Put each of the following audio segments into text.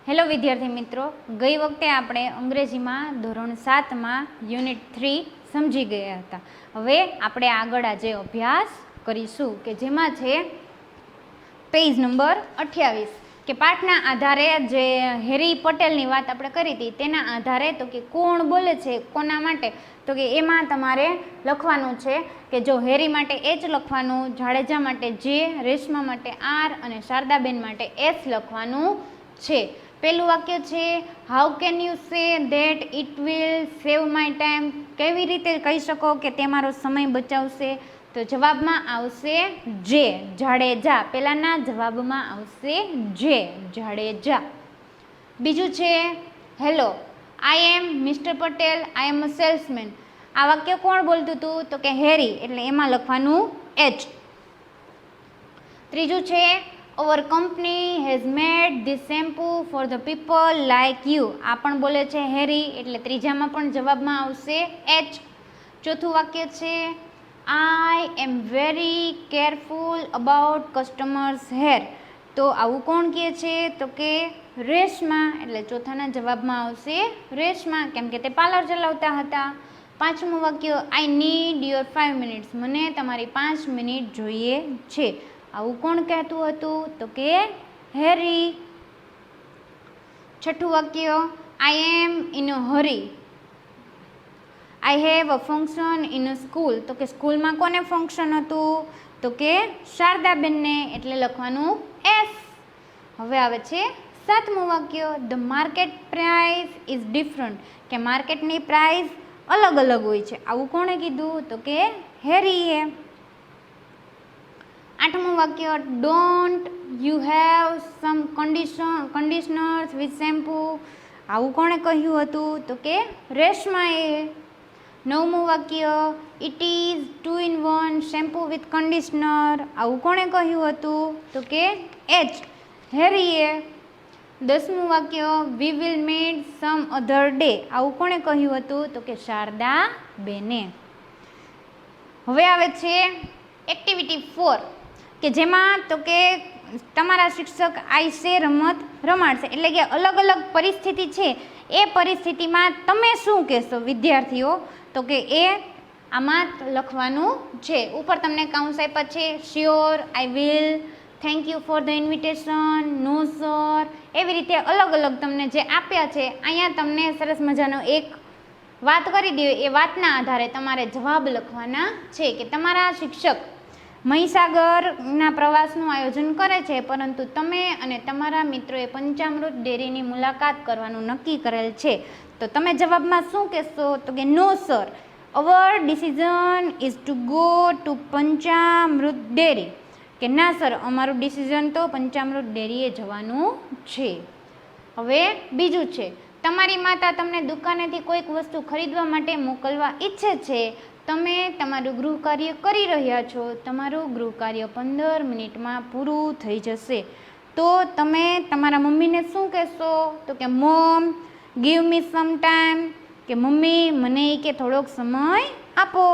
Hello વિદ્યાર્થી મિત્રો, ગઈ વખતે આપણે અંગ્રેજીમાં ધોરણ 7માં યુનિટ 3 સમજી ગયા હતા. હવે આપણે આગળ આજે અભ્યાસ કરીશું કે જેમાં છે પેજ નંબર 28 કે પાઠના આધારે જે હેરી પટેલની વાત આપણે કરી હતી તેના આધારે તો કે કોણ બોલે છે કોના માટે, તો કે એમાં તમારે લખવાનું છે કે જો હેરી માટે H લખવાનું, જાડેજા માટે J, રેશમા માટે R અને શારદાબેન માટે S લખવાનું છે. પહેલું વાક્ય છે how can you say that it will save my time. કેવી રીતે કહી શકો કે તે મારો સમય બચાવશે? તો જવાબમાં આવશે જે, જાડેજા. પહેલાના જવાબમાં આવશે જે, જાડેજા. બીજું છે હેલો આઈ એમ મિસ્ટર પટેલ, આઈ એમ અ સેલ્સમેન. આ વાક્ય કોણ બોલતું હતું? તો કે હેરી, એટલે એમાં લખવાનું H. ત્રીજું છે our company has made this shampoo for the people like you. આ પણ બોલે છે હેરી, એટલે ત્રીજામાં પણ જવાબમાં આવશે H. ચોથું વાક્ય છે I am very careful about customers hair. તો આવું કોણ કહે છે? તો કે રેશમા, એટલે ચોથાના જવાબમાં આવશે રેશમા, કેમ કે તે પાર્લર ચલાવતા હતા. પાંચમું વાક્ય I need your 5 minutes. મને તમારી 5 મિનિટ જોઈએ છે. આવું કોણ કહેતું હતું? તો કે હેરી. છઠ્ઠું વાક્ય I am in a hurry. I have a function in a school. તો કે સ્કૂલમાં કોને ફંક્શન હતું? તો કે શારદાબેનને, એટલે લખવાનું S. હવે આવે છે સાતમું વાક્ય the market price is different. કે માર્કેટની પ્રાઇસ અલગ અલગ હોય છે. આવું કોણે કીધું? તો કે હેરીએ. આઠમું વાક્ય don't you have some conditioners with shampoo. આવું કોણે કહ્યું હતું? તો કે રેશમાએ. નવમું વાક્ય it is 2 in 1 shampoo with conditioner. આવું કોણે કહ્યું હતું? તો કે H, હેરીએ. દસમું વાક્ય we will meet some other day. આવું કોણે કહ્યું હતું? તો કે શારદાબેને. હવે આવે છે એક્ટિવિટી 4 કે જેમાં તો કે તમારા શિક્ષક આઈસે રમત રમાડશે, એટલે કે અલગ અલગ પરિસ્થિતિ છે એ પરિસ્થિતિમાં તમે શું કહેશો વિદ્યાર્થીઓ? તો કે એ આમાં લખવાનું છે. ઉપર તમને કાઉન્સ આપ્યા છે sure, I will, thank you for the invitation, no sir, એવી રીતે અલગ અલગ તમને જે આપ્યા છે. અહીંયા તમને સરસ મજાનો એક વાત કરી દે, એ વાતના આધારે તમારે જવાબ લખવાના છે કે તમારા શિક્ષક મહીસાગરના પ્રવાસનું આયોજન કરે છે, પરંતુ તમે અને તમારા મિત્રોએ પંચામૃત ડેરીની મુલાકાત કરવાનું નક્કી કરેલ છે. તો તમે જવાબમાં શું કહેશો? તો કે no sir, our decision is to go to Panchamrut dairy. કે ના સર, અમારું ડિસિઝન તો પંચામૃત ડેરીએ જવાનું છે. હવે બીજું છે તમારી માતા તમને દુકાનેથી કોઈક વસ્તુ ખરીદવા માટે મોકલવા ઈચ્છે છે. તમે તમારું ગૃહ કાર્ય કરી રહ્યા છો. તમારું ગૃહ કાર્ય 15 મિનિટમાં પૂરું થઈ જશે. તો તમે તમારા મમ્મીને શું કહેશો? તો કે mom give me some time. કે મમ્મી મને કે થોડોક સમય આપો.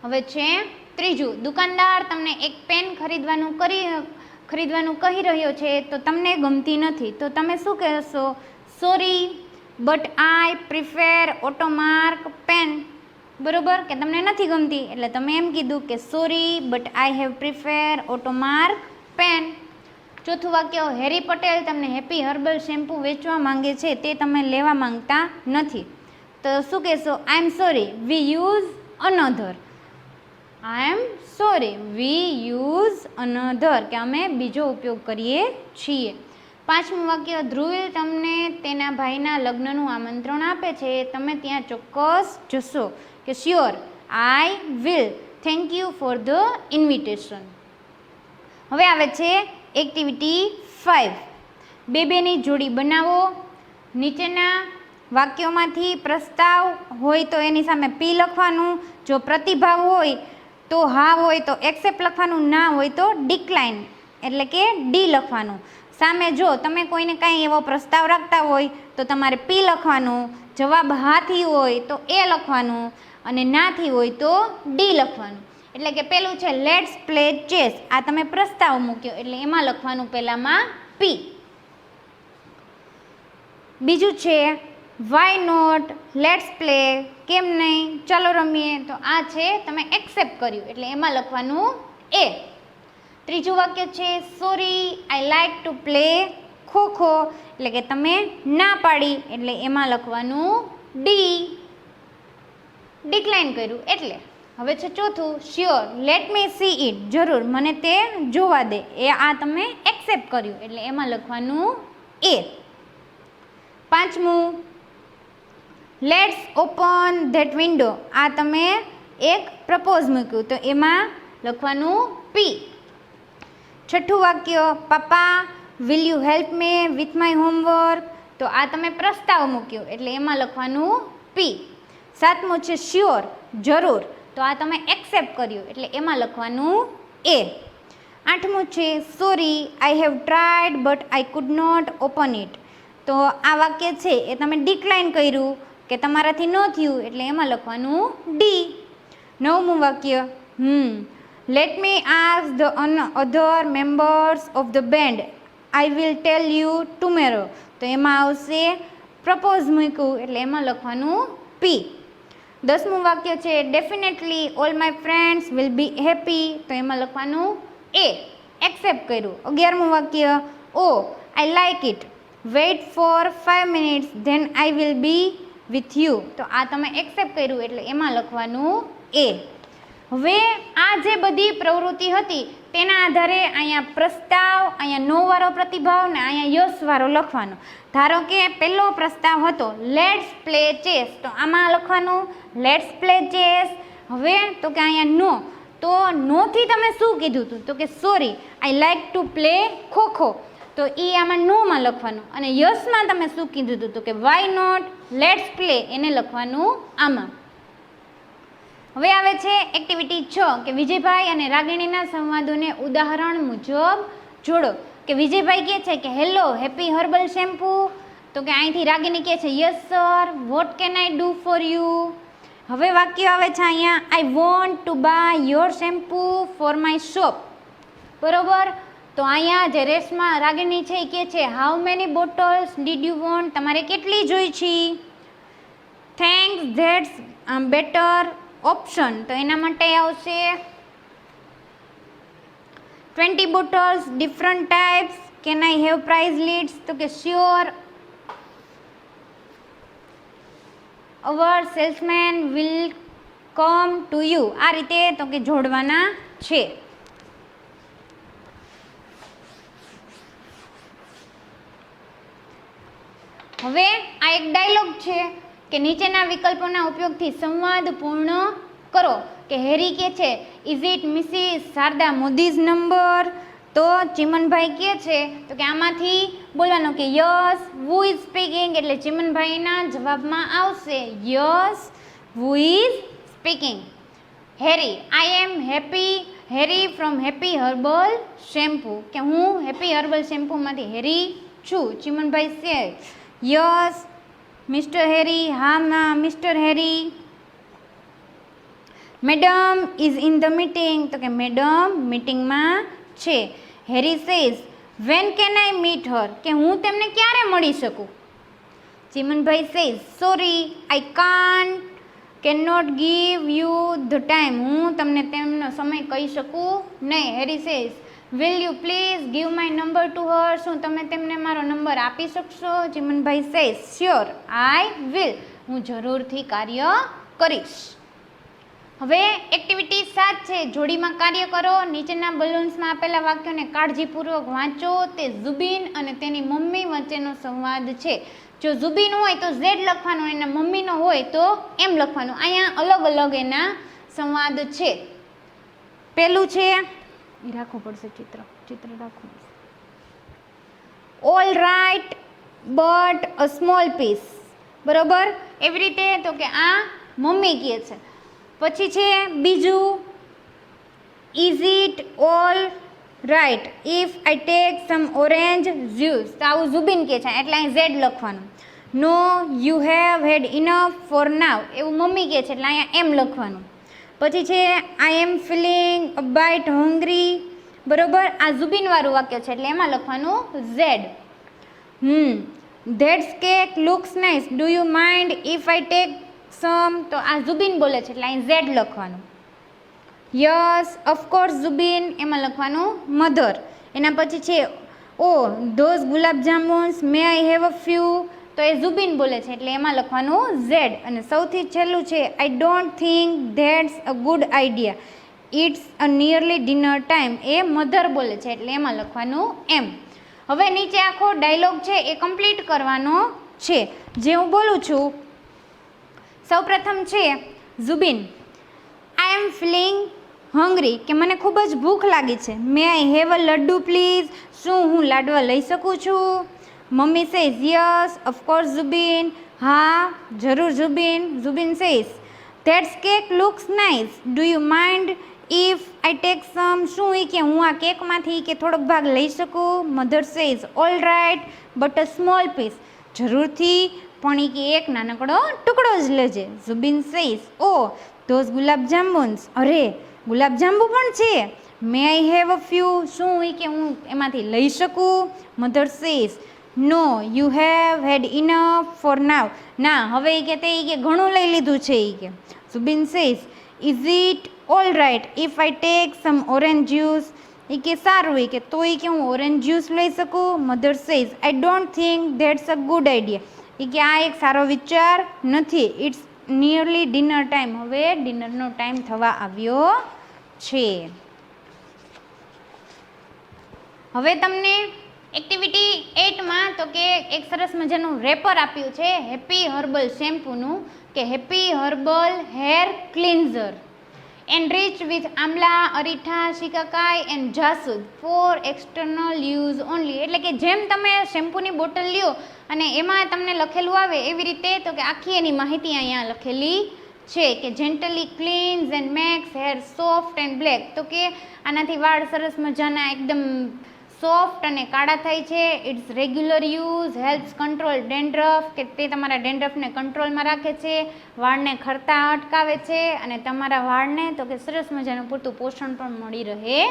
હવે છે ત્રીજું, દુકાનદાર તમને એક પેન ખરીદવાનું કહી રહ્યો છે તો તમને ગમતી નથી. તો તમે શું કહેશો? Sorry but I prefer Automark pen. બરોબર, કે તમને નથી ગમતી એટલે તમે એમ કીધું કે sorry but I have prefer Automark pen. ચોથું વાક્ય હેરી પટેલ તમને હેપી હર્બલ શેમ્પૂ વેચવા માંગે છે, તે તમે લેવા માંગતા નથી. તો શું કહેશો? I am sorry we use another. I am sorry we use another, કે અમે બીજો ઉપયોગ કરીએ છીએ. પાંચમું વાક્ય ધ્રુવિલ તમને તેના ભાઈના લગ્નનું આમંત્રણ આપે છે, તમે ત્યાં ચોક્કસ જશો. કે sure I will, thank you for the invitation. હવે આવે છે એક્ટિવિટી 5 બેની જોડી બનાવો. નીચેના વાક્યોમાંથી પ્રસ્તાવ હોય તો એની સામે P લખવાનું, જો પ્રતિભાવ હોય તો હા હોય તો એક્સેપ્ટ લખવાનું, ના હોય તો ડિક્લાઇન એટલે કે ડી લખવાનું. સામે જો તમે કોઈને કાંઈ એવો પ્રસ્તાવ રાખતા હોય તો તમારે P લખવાનું, જવાબ હાથી હોય તો એ લખવાનું અને નાથી હોય તો ડી લખવાનું. એટલે કે પેલું છે લેટ્સ પ્લે ચેસ, આ તમે પ્રસ્તાવ મૂક્યો એટલે એમાં લખવાનું પહેલામાં પી. બીજું છે વાય નોટ, લેટ્સ પ્લે, કેમ નહીં, ચાલો રમીએ, તો આ છે તમે એક્સેપ્ટ કર્યું એટલે એમાં લખવાનું એ. ત્રીજું વાક્ય છે sorry I like to play kho kho, એટલે કે તમે ના પાડી એટલે એમાં લખવાનું ડી, ડિક્લાઇન કર્યું એટલે. હવે છે ચોથું sure, let me C it, જરૂર મને તે જોવા દે, એ આ તમે એક્સેપ્ટ કર્યું એટલે એમાં લખવાનું એ. પાંચમું લેટ્સ ઓપન ધેટ વિન્ડો, આ તમે એક પ્રપોઝ મૂક્યું તો એમાં લખવાનું પી. છઠ્ઠું વાક્ય પપ્પા will you help me with my homework, તો આ તમે પ્રસ્તાવ મૂક્યો એટલે એમાં લખવાનું પી. સાતમું છે શ્યોર, જરૂર, તો આ તમે એક્સેપ્ટ કર્યું એટલે એમાં લખવાનું એ. આઠમું છે sorry I have tried but I could not open it, તો આ વાક્ય છે એ તમે ડિક્લાઇન કર્યું કે તમારાથી ન થયું એટલે એમાં લખવાનું ડી. નવમું વાક્ય let me ask the other members of the band I will tell you tomorrow, તો એમાં આવશે પ્રપોઝ મૂક્યું એટલે એમાં લખવાનું પી. 10મું વાક્ય છે definitely all my friends will be happy, તો એમાં લખવાનું એ, એક્સેપ્ટ કર્યું. 11મું વાક્ય O I like it, wait for 5 minutes then I will be with you, તો આ તમે એક્સેપ્ટ કર્યું એટલે એમાં લખવાનું એ. હવે આ જે બધી પ્રવૃત્તિ હતી તેના આધારે અહીંયા પ્રસ્તાવ, અહીંયા નો વાળો પ્રતિભાવ ને અહીંયા યસ વાળો લખવાનો. ધારો કે પહેલો પ્રસ્તાવ હતો લેટ્સ પ્લે ચેસ, તો આમાં લખવાનું લેટ્સ પ્લે ચેસ. હવે તો કે અહીંયા નો, તો નોથી તમે શું કીધું હતું તો કે sorry I like to play kho kho, તો એ આમાં નોમાં લખવાનું. અને યસમાં તમે શું કીધું હતું તો કે વાય નોટ લેટ્સ પ્લે, એને લખવાનું આમાં. હવે આવે છે એક્ટિવિટી 6 કે વિજયભાઈ અને રાગિણીના સંવાદોને ઉદાહરણ મુજબ જોડો. કે વિજયભાઈ કહે છે કે હેલો હેપી હર્બલ શેમ્પૂ, તો કે અહીંથી રાગિણી કહે છે yes sir what can I do for you. હવે વાક્ય આવે છે અહીંયા I want to buy your shampoo for my shop, બરોબર. તો અહીંયા જે રેશમાં રાગિણી છે એ કહે છે how many bottles did you want, તમારે કેટલી જોઈ છે. થેન્ક્સ ધેટ્સ બેટર ઓપ્શન, તો એના માટે આવશે 20 bottles different types, can I have price lists, તો કે sure our salesman will come to you. આ રીતે તો કે જોડવાના છે. હવે આ એક ડાયલોગ છે કે નીચેના વિકલ્પોના ઉપયોગથી સંવાદ પૂર્ણ કરો. કે હેરી કે છે is it Mrs Sharda Modi's number, તો ચિમનભાઈ કહે છે તો કે આમાંથી બોલવાનું કે યસ હુ ઇઝ સ્પીકિંગ, એટલે ચિમનભાઈના જવાબમાં આવશે yes who is speaking. Harry I am happy, Harry from happy herbal shampoo, કે હું હેપી હર્બલ શેમ્પૂમાંથી હેરી છું. Chimanbhai say yes mister Harry, હા mister Harry. Madam is in the meeting, તો કે મેડમ મીટિંગમાં છે. Harry says when can I meet her, કે હું તેમને ક્યારે મળી શકું. Chimanbhai says sorry I can't can not give you the time, હું તમને તેમનો સમય કહી શકું નહીં. Harry says will you please give my number to her, શું તમે તેમને મારો નંબર આપી શકશો. Chimanbhai says sure I will, હું જરૂરથી કાર્ય કરીશ. હવે એક્ટિવિટી 7 છે જોડીમાં કાર્ય કરો. નીચેના બલૂન્સમાં આપેલા વાક્યોને કાળજીપૂર્વક વાંચો. તે ઝુબીન અને તેની મમ્મી વચ્ચેનો સંવાદ છે. જો ઝુબીન હોય તો ઝેડ લખવાનું, એના મમ્મીનો હોય તો એમ લખવાનું. અહીંયા અલગ અલગ એના સંવાદ છે. પેલું છે એ રાખવું પડશે, ચિત્ર રાખવું. All right but a small piece, બરોબર. એવી રીતે તો કે આ મમ્મી કહે છે. પછી છે બીજું is it all right if I take some orange juice, તો આવું ઝુબીન કહે છે એટલે અહીં ઝેડ લખવાનું. No you have had enough for now, એવું મમ્મી કહે છે એટલે અહીંયા એમ લખવાનું. પછી છે આઈ એમ ફિલિંગ અ બાઇટ હંગ્રી, બરોબર. આ ઝુબિનવાળું વાક્ય છે એટલે એમાં લખવાનું Z. That's cake looks nice, do you mind if I take સમ, તો આ ઝુબિન બોલે છે એટલે અહીં ઝેડ લખવાનું. યસ ઓફકોર્સ ઝુબિન, એમાં લખવાનું મધર. એના પછી છે O those gulab jamuns may I have a few, તો એ ઝુબિન બોલે છે એટલે એમાં લખવાનું ઝેડ. અને સૌથી છેલ્લું છે I don't think that's a good idea, it's a nearly dinner time, એ મધર બોલે છે એટલે એમાં લખવાનું એમ. હવે નીચે આખો ડાયલોગ છે એ કમ્પ્લીટ કરવાનો છે. જે હું બોલું છું, સૌપ્રથમ છે ઝુબિન, આઈ એમ ફિલિંગ હંગ્રી, કે મને ખૂબ જ ભૂખ લાગી છે. May I have a laddu please, શું હું લાડવા લઈ શકું છું? મમ્મી સેઝ યસ ઓફકોર્સ ઝુબિન, હા જરૂર Zubin. Zubin says that's cake looks nice, do you mind if I take some, શું એ કે હું આ કેકમાંથી કે થોડોક ભાગ લઈ શકું? Mother says all right but a small piece, જરૂરથી પણ એ કે એક નાનકડો ટુકડો જ લેજે. ઝુબિન સેઝ ઓ ધોઝ ગુલાબ જામુન્સ, અરે ગુલાબજાંબુ પણ છે. May I have a few, શું એ કે હું એમાંથી લઈ શકું? Mother says no you have had enough for now, ના હવે એ કે તે કે ઘણું લઈ લીધું છે એ કે. Zubin says is it all right if I take some orange juice, એ કે સારું એ કે તો એ કે હું ઓરેન્જ જ્યુસ લઈ શકું? Mother says I don't think that's a good idea, એ કે આ એક સારો વિચાર નથી. ઇટ્સ નિયરલી ડિનર ટાઈમ, હવે ડિનરનો ટાઈમ થવા આવ્યો છે. હવે તમને એક્ટિવિટી 8માં તો કે એક સરસ મજાનું રેપર આપ્યું છે હેપી હર્બલ શેમ્પૂનું, કે happy herbal hair cleanser enrich with amla, aritha, shikakai and jasud for external use only. એટલે કે જેમ તમે શેમ્પૂની બોટલ લ્યો અને એમાં તમને લખેલું આવે એવી રીતે તો કે આખી એની માહિતી અહીંયા લખેલી છે કે gently cleanses and makes hair soft and black, તો કે આનાથી વાળ સરસ મજાના એકદમ સોફ્ટ અને કાળા થાય છે. Its regular use helps control dandruff, કે તે તમારા ડેન્ડ્રફને કંટ્રોલમાં રાખે છે, વાળને ખરતા અટકાવે છે અને તમારા વાળને તો કે સરસ મજાનું પૂરતું પોષણ પણ મળી રહે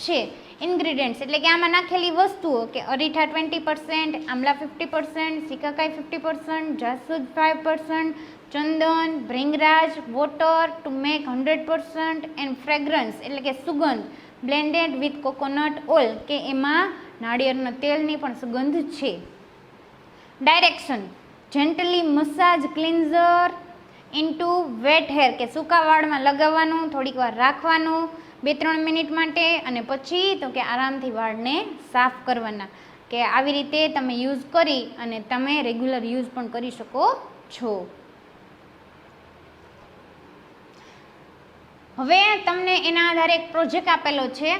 છે. ઇન્ગ્રીડિયન્ટ્સ એટલે કે આમાં નાખેલી વસ્તુઓ કે aritha 20%, amla 50%, shikakai 50%, jasud 5%, chandan, bhringraj, water to make 100% and fragrance એટલે કે સુગંધ બ્લેન્ડેડ વિથ કોકોનટ ઓઇલ, કે એમાં નાળિયેરના તેલની પણ સુગંધ છે. Direction gently massage cleanser into wet hair, કે સૂકા વાળમાં લગાવવાનું, થોડીક વાર રાખવાનું 2-3 મિનિટ માટે અને પછી તો કે આરામથી વાળને સાફ કરવાના. કે આવી રીતે તમે યુઝ કરી અને તમે રેગ્યુલર યુઝ પણ કરી શકો છો. હવે તમને એના આધારે એક પ્રોજેક્ટ આપેલો છે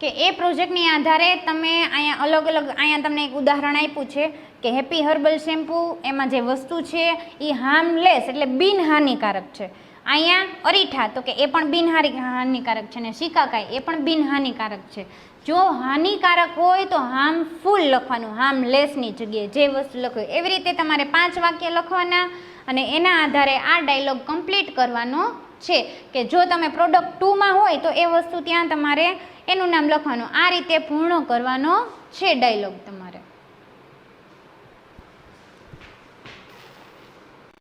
કે એ પ્રોજેક્ટની આધારે તમે અહીંયા અલગ અલગ અહીંયા તમને એક ઉદાહરણ આપ્યું છે કે હેપી હર્બલ શેમ્પૂ, એમાં જે વસ્તુ છે એ હાર્મલેસ એટલે બિનહાનિકારક છે. અહીંયા અરીઠા તો કે એ પણ હાનિકારક છે, અને શિકાકાઈ એ પણ બિનહાનિકારક છે. જો હાનિકારક હોય તો હાર્મફુલ લખવાનું, હાર્મલેસની જગ્યાએ જે વસ્તુ લખ્યું એવી રીતે તમારે 5 વાક્ય લખવાના અને એના આધારે આ ડાયલોગ કમ્પ્લીટ કરવાનો છે. કે જો તમે પ્રોડક્ટ 2માં હોય તો એ વસ્તુ ત્યાં તમારે એનું નામ લખવાનું. આ રીતે પૂર્ણ કરવાનો છે ડાયલોગ તમારે.